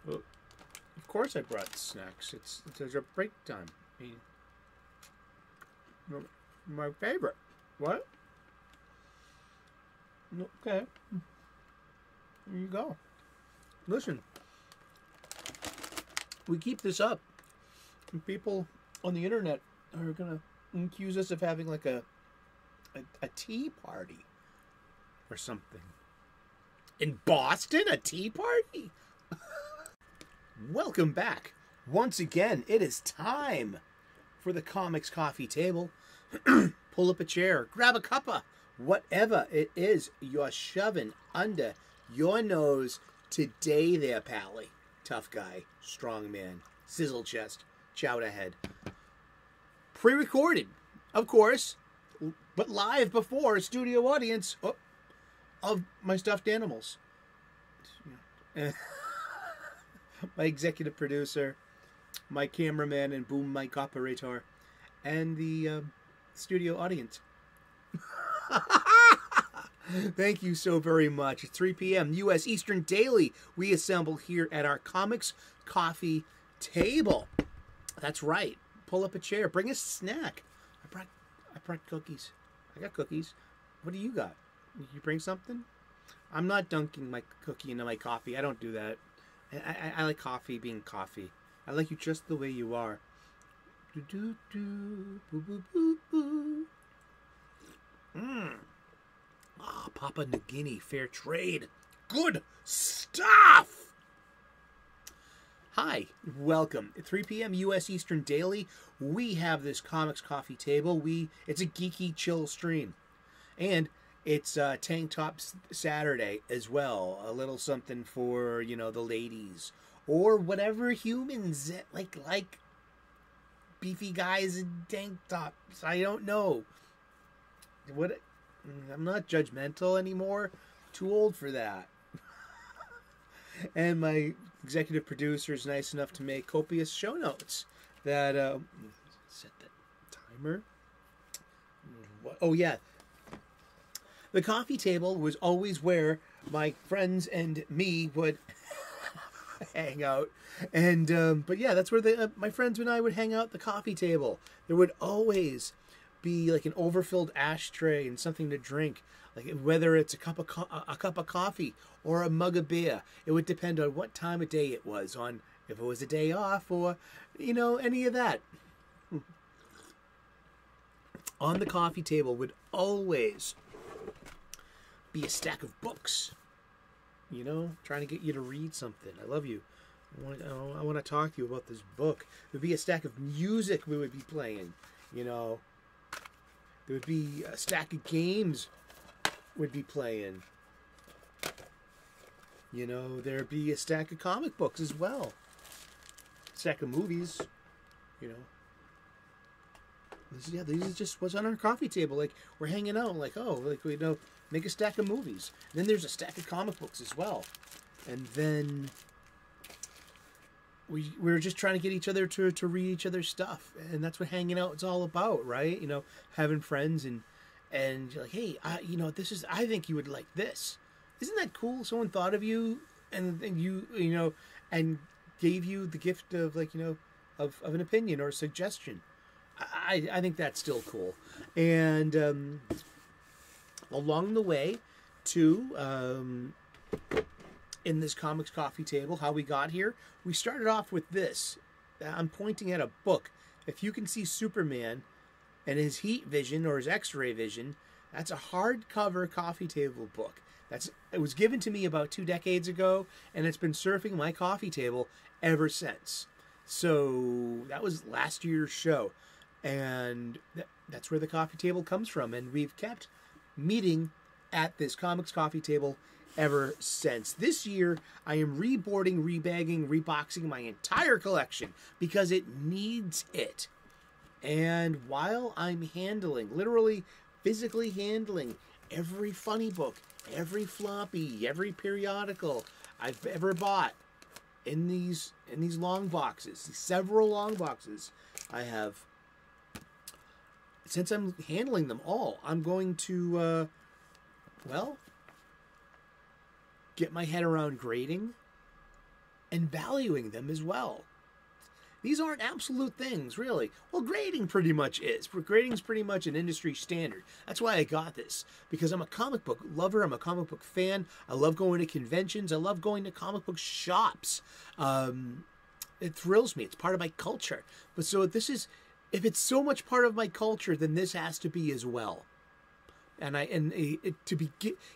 Well, of course I brought snacks. There's a break time. I mean, my favorite. What? Okay. There you go. Listen. We keep this up. And people on the internet are going to accuse us of having like a tea party or something. In Boston, a tea party? Welcome back. Once again, it is time for the Comics Coffee Table. Pull up a chair, grab a cuppa, whatever it is you're shoving under your nose today there, Pally. Tough guy, strong man, sizzle chest, chowder head. Pre-recorded, of course, but live before a studio audience of my stuffed animals. My executive producer, my cameraman and boom mic operator, and the studio audience. Thank you so very much. It's 3 p.m. U.S. Eastern Daily. We assemble here at our Comics Coffee Table. That's right. Pull up a chair. Bring a snack. I brought cookies. I got cookies. What do you got? You bring something? I'm not dunking my cookie into my coffee. I don't do that. I like coffee being coffee. I like you just the way you are. Ah, Papua New Guinea, fair trade. Good stuff! Hi, welcome. At 3 p.m. U.S. Eastern Daily, we have this Comics Coffee Table. It's a geeky chill stream. And it's Tank Top Saturday as well. A little something for, the ladies. Or whatever humans like beefy guys in tank tops. I don't know. I'm not judgmental anymore. Too old for that. And my executive producer is nice enough to make copious show notes that set the timer. Oh yeah. The coffee table was always where my friends and me would hang out. And but yeah, that's where my friends and I would hang out at the coffee table. There would always be like an overfilled ashtray and something to drink, like whether it's a cup of coffee or a mug of beer. It would depend on what time of day it was, on if it was a day off or any of that. On the coffee table would always be a stack of books, trying to get you to read something. I love you. I want to talk to you about this book. There would be a stack of music we would be playing, There would be a stack of games would be playing. There'd be a stack of comic books as well. Stack of movies, This is just what's on our coffee table. Like, we're hanging out, make a stack of movies. And then there's a stack of comic books as well. And then we're just trying to get each other to read each other's stuff. And that's what hanging out is all about, right? Having friends and you're like, hey, I think you would like this. Isn't that cool? Someone thought of you and you, and gave you the gift of of an opinion or a suggestion. I think that's still cool. And along the way, too, in this Comics Coffee Table, how we got here, we started off with this. I'm pointing at a book. If you can see Superman and his heat vision or his X-ray vision, that's a hardcover coffee table book. It was given to me about 2 decades ago, and it's been surfing my coffee table ever since. So that was last year's show. And that's where the coffee table comes from. And we've kept meeting at this Comics Coffee Table ever since. This year, I am reboarding, rebagging, reboxing my entire collection because it needs it. And while I'm literally physically handling every funny book, every floppy, every periodical I've ever bought in these long boxes, several long boxes I have, since I'm handling them all, I'm going to, get my head around grading, and valuing them as well. These aren't absolute things, really. Well, grading pretty much is. Grading is pretty much an industry standard. That's why I got this, because I'm a comic book lover. I'm a comic book fan. I love going to conventions. I love going to comic book shops. It thrills me. It's part of my culture. But so this is, if it's so much part of my culture, then this has to be as well.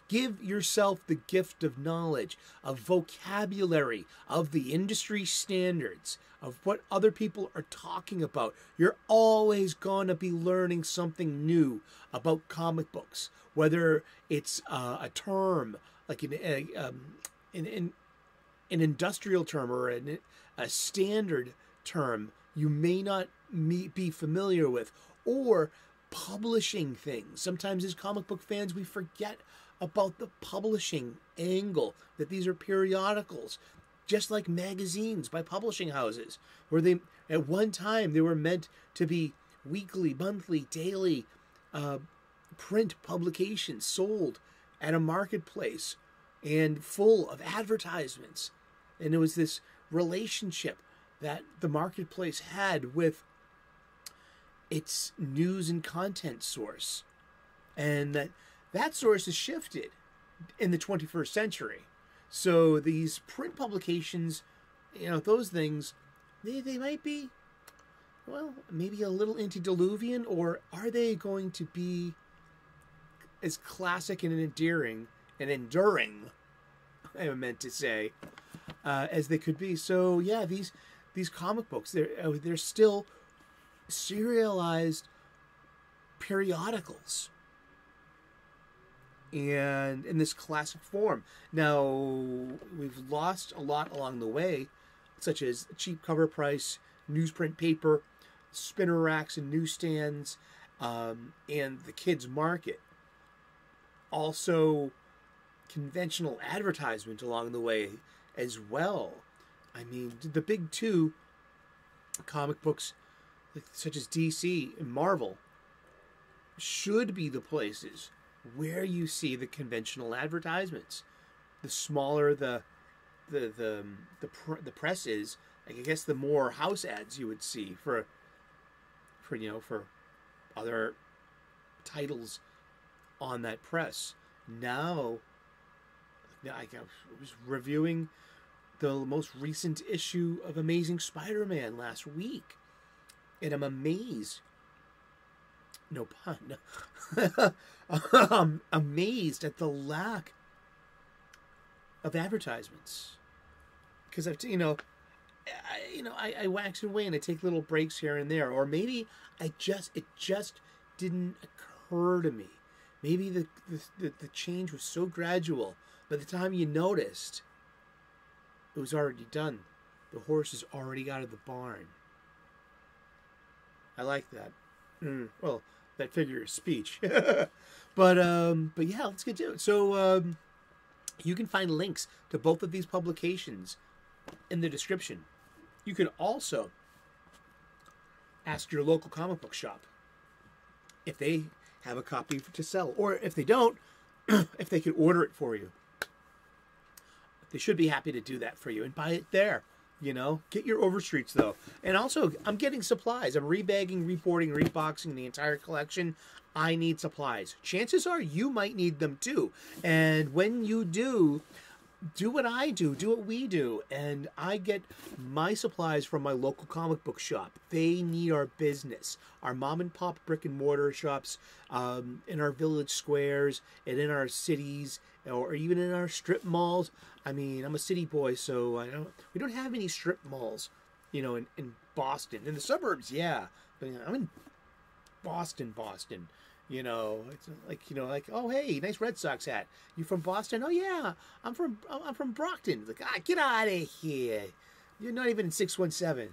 Give yourself the gift of knowledge, of vocabulary, of the industry standards, of what other people are talking about. You're always going to be learning something new about comic books, whether it's a term like an industrial term or a standard term you may not be familiar with, or publishing things. Sometimes as comic book fans, we forget about the publishing angle, that these are periodicals, just like magazines by publishing houses, where they, at one time, they were meant to be weekly, monthly, daily print publications sold at a marketplace and full of advertisements. And it was this relationship that the marketplace had with its news and content source, and that source has shifted in the 21st century. So these print publications, those things, they might be, well, maybe a little antediluvian, or are they going to be as classic and endearing and enduring, I meant to say, as they could be? So yeah, these comic books, they're still serialized periodicals and in this classic form. Now, we've lost a lot along the way, such as cheap cover price, newsprint paper, spinner racks and newsstands, and the kids market. Also, conventional advertisement along the way as well. I mean, the big two comic books, such as DC and Marvel, should be the places where you see the conventional advertisements. The smaller the press is, I guess, the more house ads you would see for other titles on that press. Now I was reviewing the most recent issue of Amazing Spider-Man last week, and I'm amazed. No pun. I'm amazed at the lack of advertisements, because I wax and wane. I take little breaks here and there, or maybe it just didn't occur to me. Maybe the change was so gradual. By the time you noticed, it was already done. The horse is already out of the barn. I like that. Well, that figure of speech. but yeah, let's get to it. So you can find links to both of these publications in the description. You can also ask your local comic book shop if they have a copy to sell, or if they don't, if they could order it for you. They should be happy to do that for you and buy it there. Get your Overstreets, though. And also, I'm getting supplies. I'm rebagging, reboarding, reboxing the entire collection. I need supplies. Chances are you might need them too. And when you do what I do what we do. And I get my supplies from my local comic book shop. They need our business. Our mom and pop brick and mortar shops in our village squares and in our cities, or even in our strip malls. I mean, I'm a city boy, so we don't have any strip malls, in Boston. In the suburbs, yeah. But I'm in Boston. It's like, oh, hey, nice Red Sox hat. You from Boston? Oh yeah, I'm from Brockton. Like, get out of here. You're not even in 617.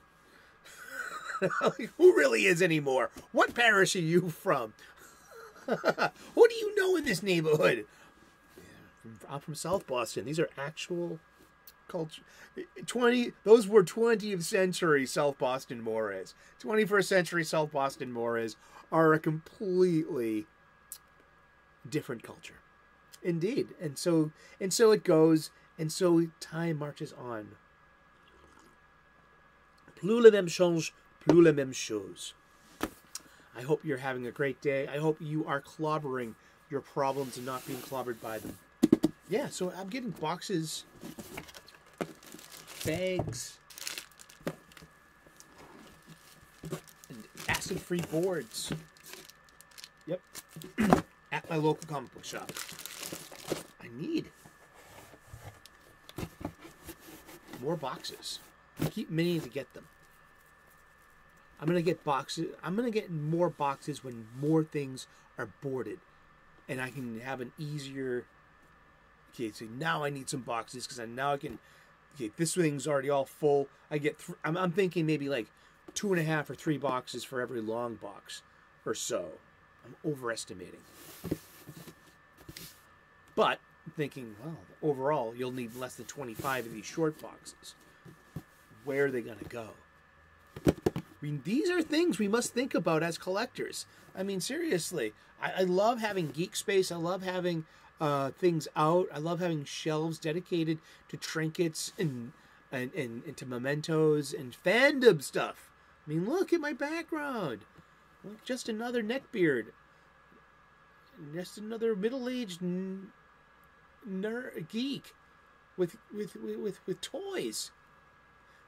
Who really is anymore? What parish are you from? Who do you know in this neighborhood? I'm from South Boston. These are actual culture. Those were 20th century South Boston mores. 21st century South Boston mores are a completely different culture. Indeed. And so it goes, and so time marches on. plus le même change, plus la même chose. I hope you're having a great day. I hope you are clobbering your problems and not being clobbered by them. Yeah, so I'm getting boxes, bags, and acid-free boards. Yep. At my local comic book shop. I need more boxes. I keep meaning to get them. I'm gonna get boxes. I'm gonna get more boxes when more things are boarded, and I can have an easier. Okay, so now I need some boxes because now I can. Okay, this thing's already all full. I get. I'm thinking maybe like 2.5 or 3 boxes for every long box, or so. I'm overestimating. But I'm thinking, well, overall, you'll need less than 25 of these short boxes. Where are they going to go? I mean, these are things we must think about as collectors. I mean, seriously, I love having geek space. I love having things out. I love having shelves dedicated to trinkets and to mementos and fandom stuff. I mean, look at my background. Look, just another neckbeard. Just another middle-aged geek with toys.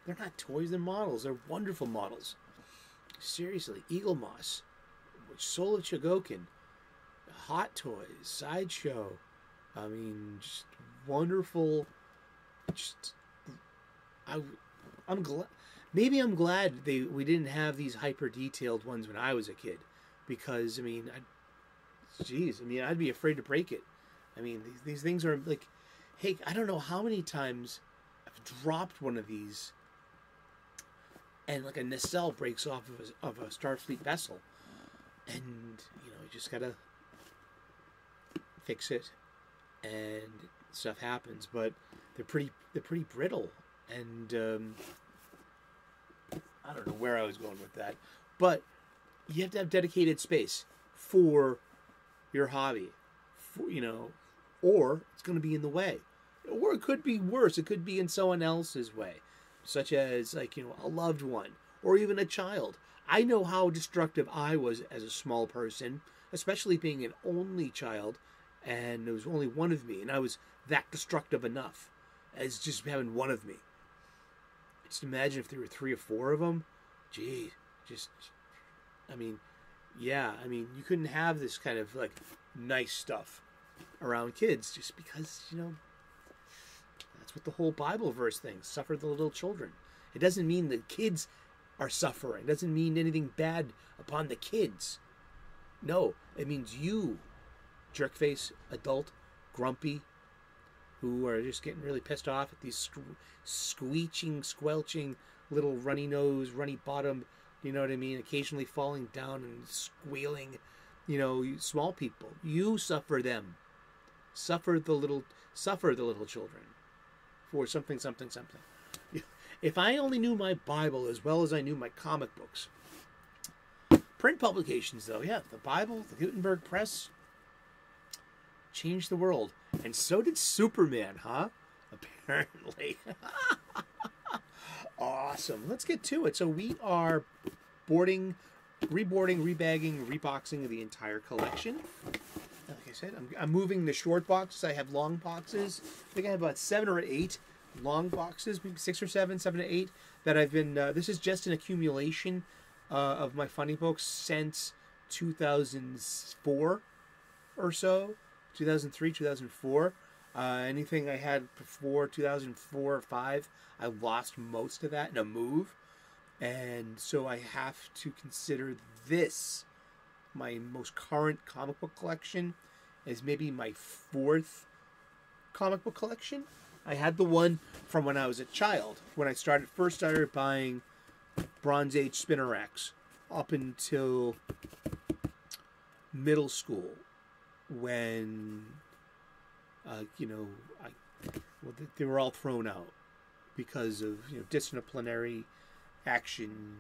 They're not toys, they're models. They're wonderful models. Seriously, Eagle Moss, Soul of Chogokin, Hot Toys, Sideshow. I mean, just wonderful. I'm glad. Maybe I'm glad we didn't have these hyper detailed ones when I was a kid, because I mean, I'd be afraid to break it. I mean, these things are like, hey, I don't know how many times I've dropped one of these, and like a nacelle breaks off of a Starfleet vessel, and you just gotta fix it, and stuff happens. But they're pretty brittle, and I don't know where I was going with that, but you have to have dedicated space for your hobby, or it's going to be in the way, or it could be worse. It could be in someone else's way, such as like a loved one or even a child. I know how destructive I was as a small person, especially being an only child, and there was only one of me, and I was that destructive enough as just having one of me. Just imagine if there were 3 or 4 of them. Gee, you couldn't have this kind of like nice stuff around kids just because, that's what the whole Bible verse thing, suffer the little children. It doesn't mean the kids are suffering. It doesn't mean anything bad upon the kids. No, it means you, jerkface, adult, grumpy, who are just getting really pissed off at these squelching little runny nose, runny bottom, you know what I mean, occasionally falling down and squealing, small people. You suffer them. Suffer the little children for something. If I only knew my Bible as well as I knew my comic books. Print publications, though, yeah, the Bible, the Gutenberg Press, changed the world. And so did Superman, huh? Apparently. Awesome. Let's get to it. So we are reboarding, rebagging, reboxing the entire collection. Like I said, I'm moving the short boxes. I have long boxes. I think I have about 7 or 8 long boxes, maybe 6 or 7 to 8, that I've been... this is just an accumulation of my funny books since 2004 or so. 2003, 2004. Anything I had before 2004 or 5, I lost most of that in a move. And so I have to consider this my most current comic book collection as maybe my 4th comic book collection. I had the one from when I was a child, when I first started buying Bronze Age spinner racks, up until middle school, when they were all thrown out because of disciplinary action,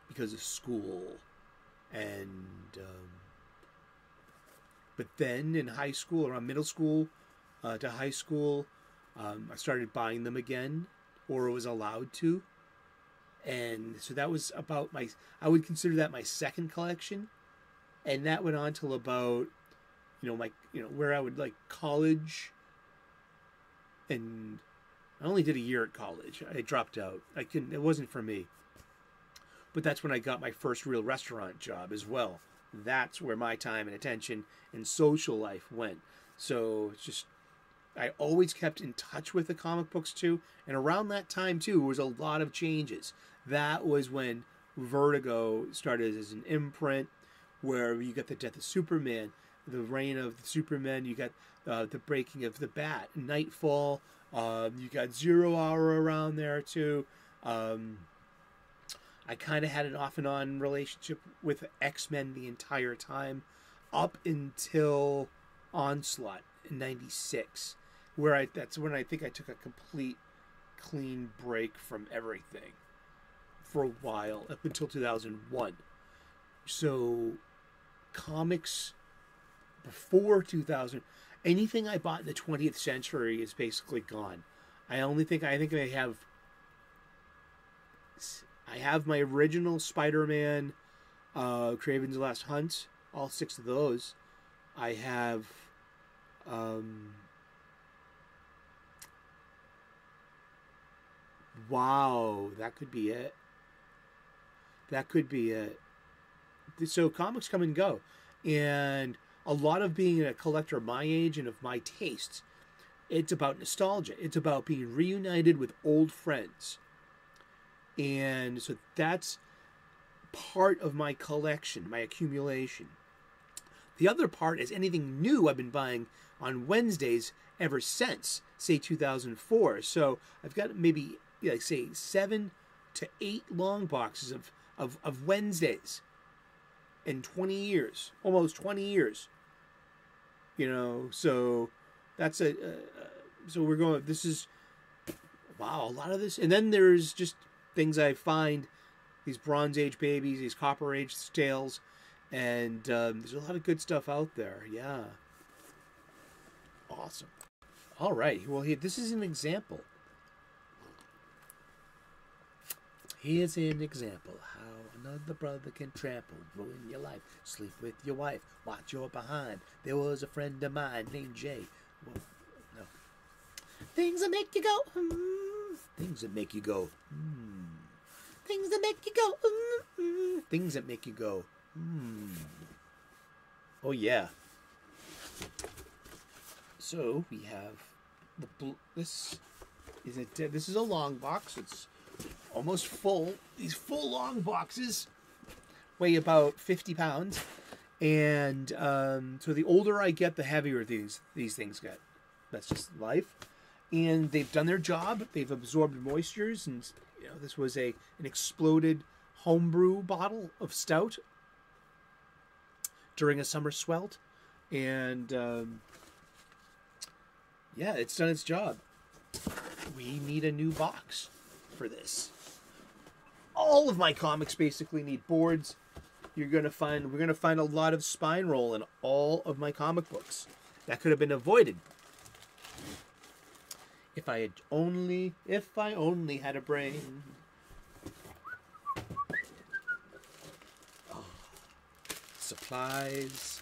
because of school, and but then in high school, around middle school to high school, I started buying them again, or was allowed to, And so that was about I would consider that my second collection. And that went on till about, where I would like college. And I only did a year at college. I dropped out. It wasn't for me. But that's when I got my first real restaurant job as well. That's where my time and attention and social life went. So it's just, I always kept in touch with the comic books too. And around that time too, was a lot of changes. That was when Vertigo started as an imprint, where you got the death of Superman, the reign of the Superman, you got the breaking of the Bat, Nightfall, you got 0 Hour around there too. I kind of had an off and on relationship with X-Men the entire time, up until Onslaught in '96, that's when I think I took a complete clean break from everything for a while, up until 2001. So comics before 2000, anything I bought in the 20th century is basically gone. I have my original Spider-Man, Kraven's Last Hunt, all 6 of those. I have wow, that could be it. So comics come and go. And a lot of being a collector my age and of my tastes, it's about nostalgia. It's about being reunited with old friends. And so that's part of my collection, my accumulation. The other part is anything new I've been buying on Wednesdays ever since, say, 2004. So I've got maybe, say, 7 to 8 long boxes of Wednesdays in 20 years, almost 20 years. So that's so we're going, this is, wow, a lot of this. And then there's just things I find, these Bronze Age babies, these Copper Age tales, and there's a lot of good stuff out there. Yeah. Awesome. All right. Well, here, this is an example. Here's an example how another brother can trample, ruin your life, sleep with your wife, watch your behind. There was a friend of mine named Jay. Whoa, no. Things that make you go, Things that make you go, Things that make you go, Things that make you go, Oh, yeah. So we have this is a long box. It's almost full. These full long boxes weigh about 50 pounds. And so the older I get, the heavier these things get. That's just life. And they've done their job. They've absorbed moistures. And this was an exploded homebrew bottle of stout during a summer swelt. And yeah, it's done its job. We need a new box for this. All of my comics basically need boards. We're gonna find a lot of spine roll in all of my comic books. That could have been avoided if I only had a brain. Oh. Supplies.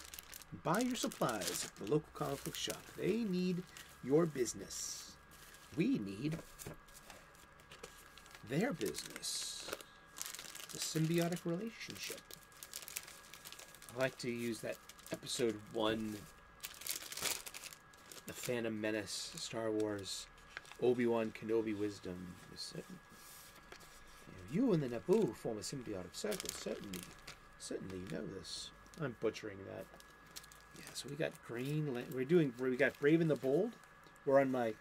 Buy your supplies at the local comic book shop. They need your business. We need their business. It's a symbiotic relationship. I like to use that episode 1, The Phantom Menace, Star Wars, Obi-Wan Kenobi wisdom. You and the Naboo form a symbiotic circle. Certainly you know this. I'm butchering that. Yeah, so we got Green. We got Brave and the Bold. We're on my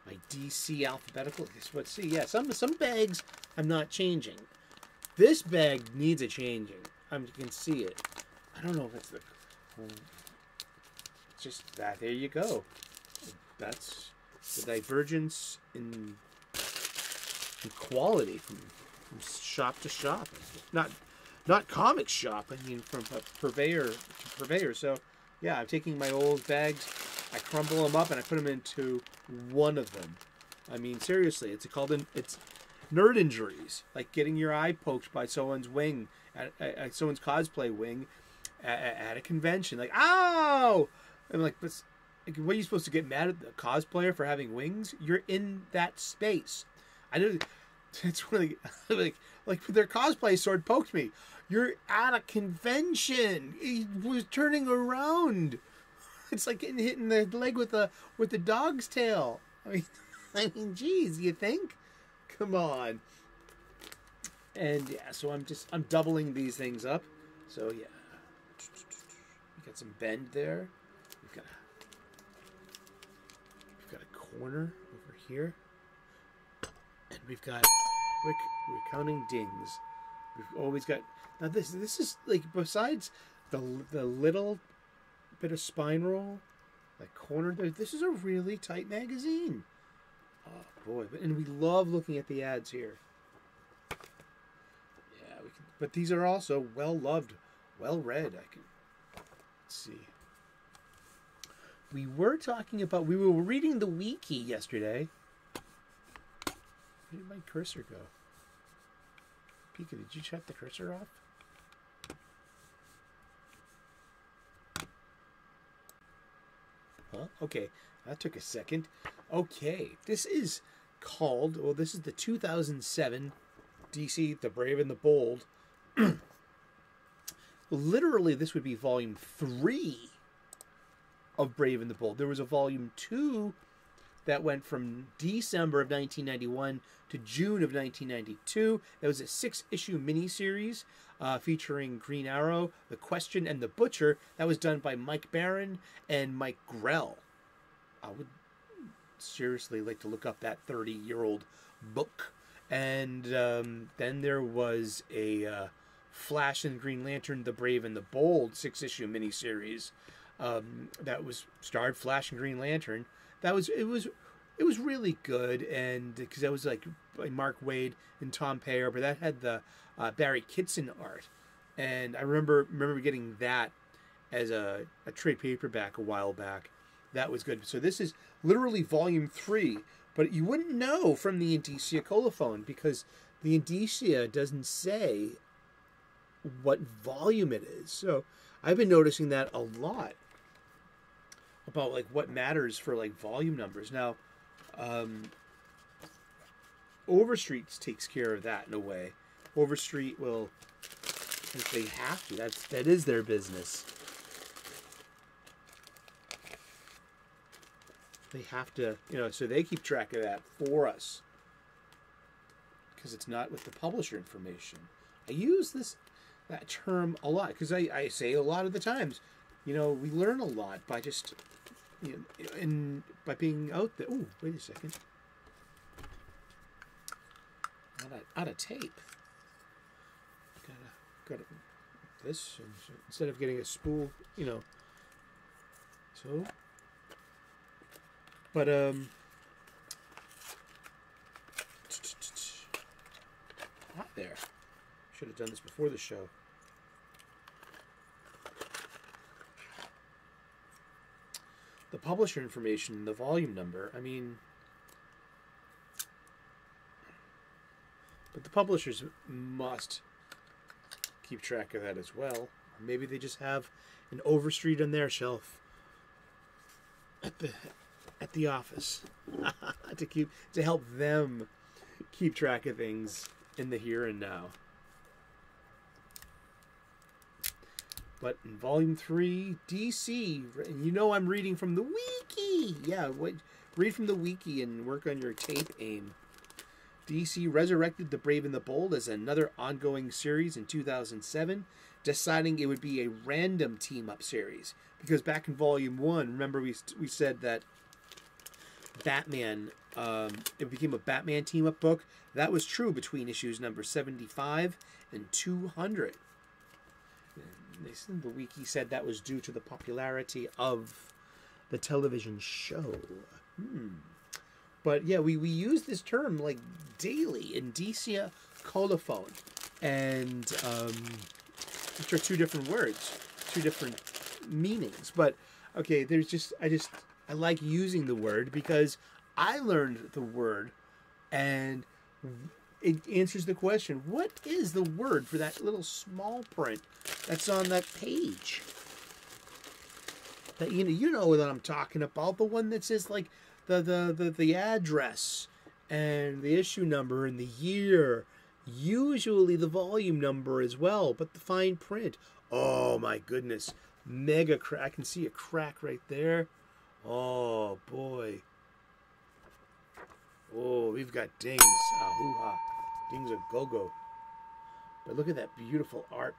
my DC alphabetical. Let's see. Yeah, some bags I'm not changing. This bag needs a changing. You can see it. I don't know if it's it's just that. There you go. That's the divergence in quality from shop to shop. Not comic shop. I mean, from purveyor to purveyor. So, yeah, I'm taking my old bags, I crumble them up, and I put them into one of them. I mean, seriously, it's nerd injuries, like getting your eye poked by someone's wing at someone's cosplay wing at a convention. Like, ow! And like, what are you supposed to get mad at the cosplayer for having wings? You're in that space. I know it's really like their cosplay sword poked me. You're at a convention. He was turning around. It's like getting hit in the leg with the dog's tail. I mean, geez, you think? Come on. And yeah, so I'm doubling these things up. So yeah, we got some bend there. We've got a corner over here, and we're counting dings. We've always got now. This is like, besides the little bit of spine roll, like corner. This is a really tight magazine. Oh boy! And we love looking at the ads here. Yeah, we can. But these are also well loved, well read. Let's see. We were reading the wiki yesterday. Where did my cursor go? Pika, did you shut the cursor off? Huh? Okay, that took a second. Okay, this is the 2007 DC, The Brave and the Bold. Literally, this would be volume 3 of Brave and the Bold. There was a volume 2 that went from December of 1991 to June of 1992. That was a 6-issue miniseries featuring Green Arrow, The Question, and The Butcher. That was done by Mike Barron and Mike Grell. I would seriously like to look up that 30-year-old book. And then there was a Flash and Green Lantern, The Brave and the Bold 6-issue miniseries that was starred Flash and Green Lantern. It was really good, and because that was like by Mark Waid and Tom Payer, but that had the Barry Kitson art, and I remember getting that as a trade paperback a while back. That was good. So this is literally volume 3, but you wouldn't know from the Indicia colophon because the Indicia doesn't say what volume it is. So I've been noticing that a lot about like what matters for like volume numbers. Now, Overstreet takes care of that in a way. Overstreet will, if they have to, that is their business. They have to, so they keep track of that for us because it's not with the publisher information. I use that term a lot because I say a lot of the times, we learn a lot by just, by being out there. Oh, wait a second. Out of tape. Got this instead of getting a spool, So, but not there. Should have done this before the show. The publisher information, the volume number, but the publishers must keep track of that as well. Maybe they just have an Overstreet on their shelf at the office to help them keep track of things in the here and now. But in Volume 3, DC, and I'm reading from the wiki. Yeah, read from the wiki and work on your tape aim. DC resurrected The Brave and the Bold as another ongoing series in 2007, deciding it would be a random team-up series. Because back in Volume 1, remember we said that Batman, it became a Batman team-up book. That was true between issues number 75 and 200. The wiki said that was due to the popularity of the television show. But yeah, we use this term like daily in Indicia colophon, and which are two different words, two different meanings. But okay, I like using the word because I learned the word, and it answers the question, what is the word for that little small print that's on that page? That you know what I'm talking about, the one that says like the address and the issue number and the year, usually the volume number as well, but the fine print. Oh my goodness, mega crack! I can see a crack right there. Oh boy. Oh, we've got dings. Hoo-ha. Dings a go-go. But look at that beautiful art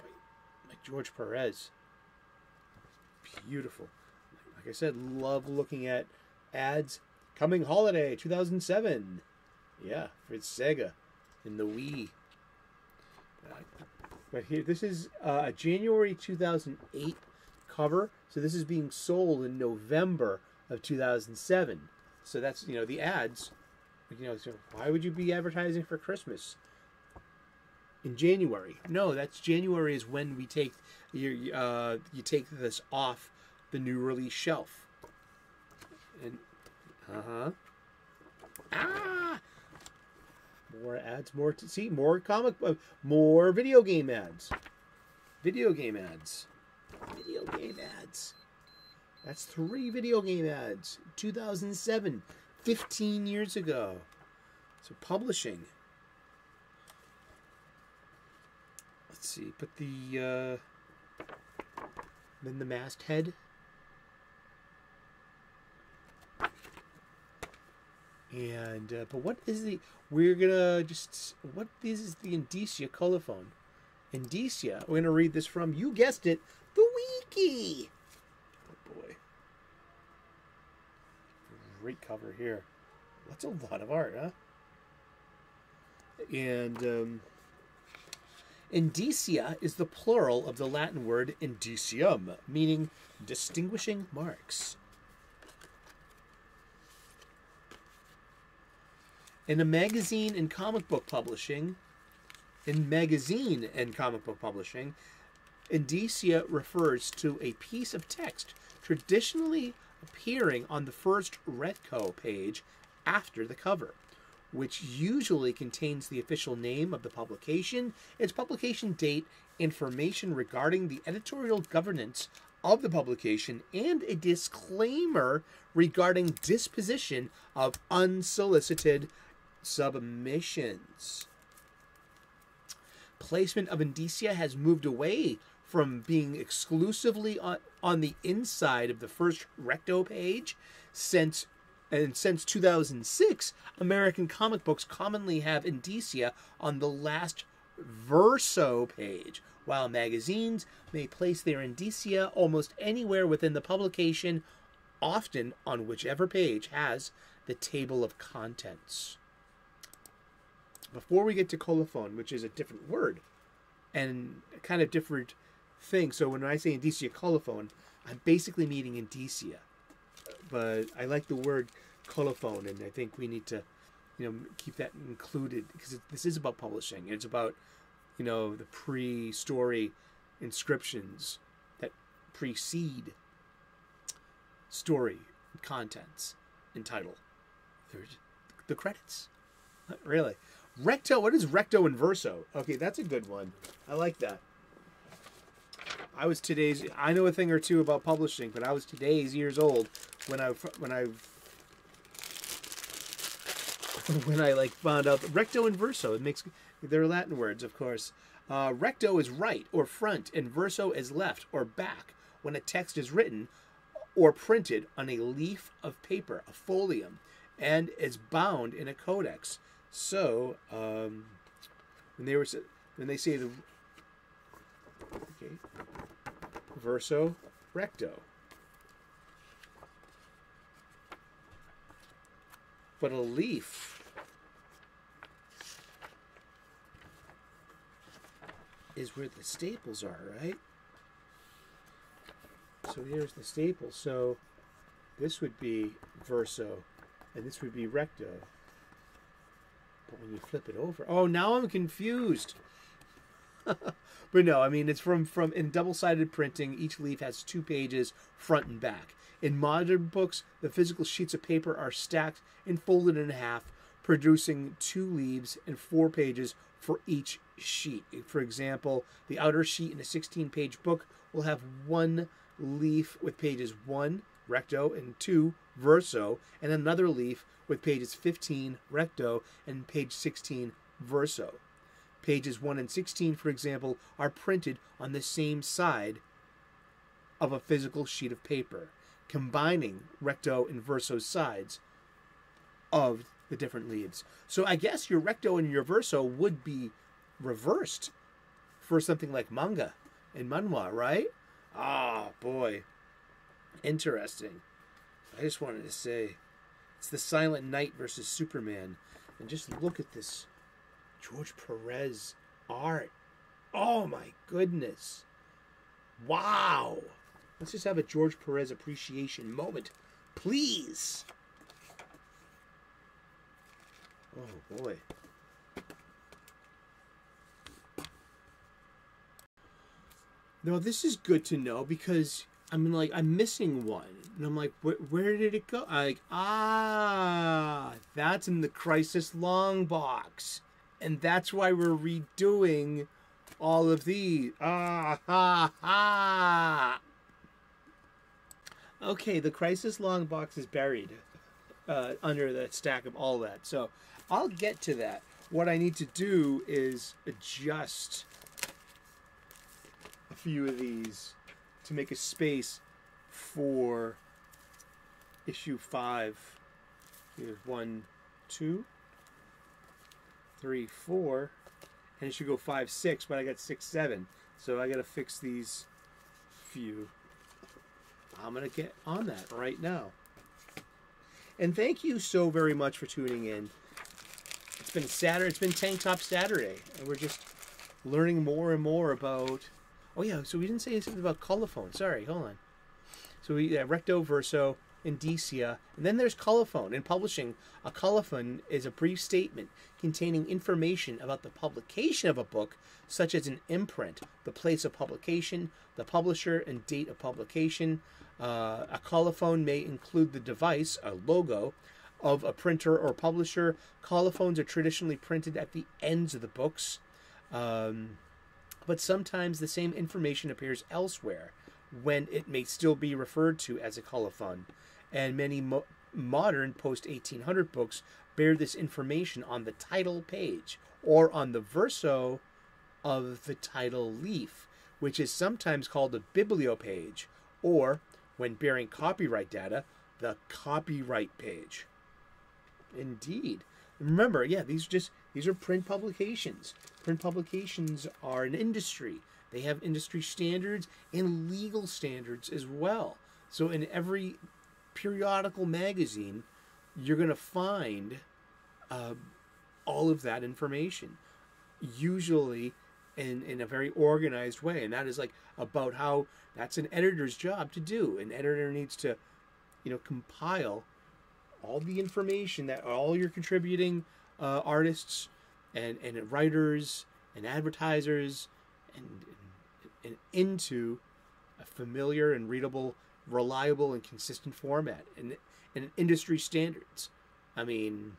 by George Perez. Beautiful. Like I said, love looking at ads. Coming holiday 2007. Yeah, for Sega and the Wii. But here, this is a January 2008 cover. So this is being sold in November of 2007. So that's, the ads. So why would you be advertising for Christmas in January? No, that's January is when we take you take this off the new release shelf. And more ads, more comic, more video game ads. Video game ads. That's 3 video game ads. 2007. 15 years ago. So publishing. Let's see. Put the then the masthead. And but what is the? We're gonna just what is the Indicia colophone? Indicia. We're gonna read this from. You guessed it. The Wiki. Great cover here. That's a lot of art, huh? And indicia is the plural of the Latin word indicium, meaning distinguishing marks. In magazine and comic book publishing, indicia refers to a piece of text traditionally appearing on the first retco page after the cover, which usually contains the official name of the publication, its publication date, information regarding the editorial governance of the publication, and a disclaimer regarding disposition of unsolicited submissions. Placement of indicia has moved away from being exclusively on the inside of the first recto page since 2006, American comic books commonly have indicia on the last verso page, while magazines may place their indicia almost anywhere within the publication, often on whichever page has the table of contents. Before we get to colophon, which is a different word and a kind of different thing. So when I say indicia colophon, I'm basically meaning indicia. But I like the word colophon, and I think we need to, keep that included because this is about publishing. It's about, the pre-story inscriptions that precede story contents and title. There's the credits. Really. Recto, what is recto and verso? Okay, that's a good one. I like that. I know a thing or two about publishing, but I was today's years old when I found out that recto and verso, they're Latin words, of course. Recto is right or front, and verso is left or back when a text is written or printed on a leaf of paper, a folium, and is bound in a codex. So, when they say the verso, recto. But a leaf is where the staples are, right? So here's the staples. So this would be verso, and this would be recto. But when you flip it over, oh, now I'm confused. But no, I mean, it's from in double-sided printing. Each leaf has 2 pages, front and back. In modern books, the physical sheets of paper are stacked and folded in half, producing 2 leaves and 4 pages for each sheet. For example, the outer sheet in a 16-page book will have 1 leaf with pages 1 recto and 2 verso, and another leaf with pages 15 recto and page 16 verso. Pages 1 and 16, for example, are printed on the same side of a physical sheet of paper, combining recto and verso sides of the different leaves. So I guess your recto and your verso would be reversed for something like manga and manhwa, right? Ah, boy. Interesting. I just wanted to say, it's the Silent Knight versus Superman. And just look at this George Perez art. Oh my goodness. Wow. Let's just have a George Perez appreciation moment, please. Oh boy. Now this is good to know because I'm missing one, and I'm like, where did it go? That's in the Crisis Long box, and that's why we're redoing all of these. Okay, the Crisis Long box is buried under the stack of all that, so I'll get to that. What I need to do is adjust a few of these to make a space for issue 5. Here's 1, 2, 3, 4, and it should go 5, 6, but I got 6, 7. So I got to fix these few. I'm going to get on that right now. And thank you so very much for tuning in. It's been Saturday. It's been Tank Top Saturday, and we're just learning more and more about. Oh yeah, so we didn't say something about colophone. Sorry, hold on. So we recto, verso, indicia, and then there's colophone. In publishing, a colophon is a brief statement containing information about the publication of a book, such as an imprint, the place of publication, the publisher, and date of publication. A colophon may include the device, a logo, of a printer or publisher. Colophones are traditionally printed at the ends of the books. But sometimes the same information appears elsewhere when it may still be referred to as a colophon. And many modern post-1800 books bear this information on the title page or on the verso of the title leaf, which is sometimes called a bibliopage, or, when bearing copyright data, the copyright page. Indeed. Remember, yeah, these are print publications. Print publications are an industry. They have industry standards and legal standards as well. So in every periodical magazine, you're going to find all of that information, usually in a very organized way. And that is like about how that's an editor's job to do. An editor needs to, compile all the information that all your contributing artists and writers and advertisers and into a familiar and readable, reliable and consistent format and industry standards. I mean,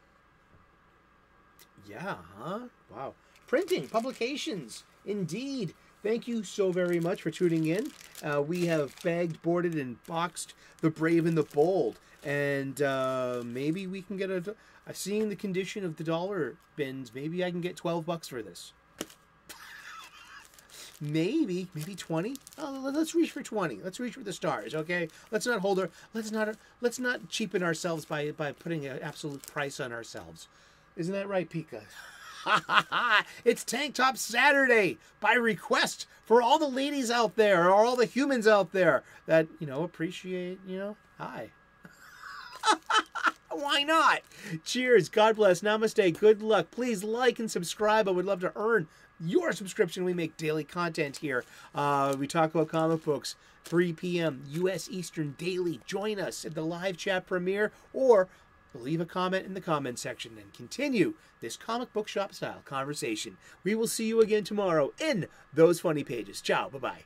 yeah, huh? Wow. Printing, publications, indeed. Thank you so very much for tuning in. We have bagged, boarded, and boxed The Brave and the Bold. And maybe we can get seeing the condition of the dollar bins, maybe I can get $12 for this. maybe 20. Oh, let's reach for 20. Let's reach for the stars, okay? Let's not cheapen ourselves by putting an absolute price on ourselves. Isn't that right, Pika? It's Tank Top Saturday by request for all the ladies out there, or all the humans out there that, appreciate, hi. Why not? Cheers. God bless. Namaste. Good luck. Please like and subscribe. I would love to earn your subscription. We make daily content here. We talk about comic books, 3 p.m. U.S. Eastern daily. Join us at the live chat premiere, or leave a comment in the comment section and continue this comic book shop style conversation. We will see you again tomorrow in those funny pages. Ciao. Bye-bye.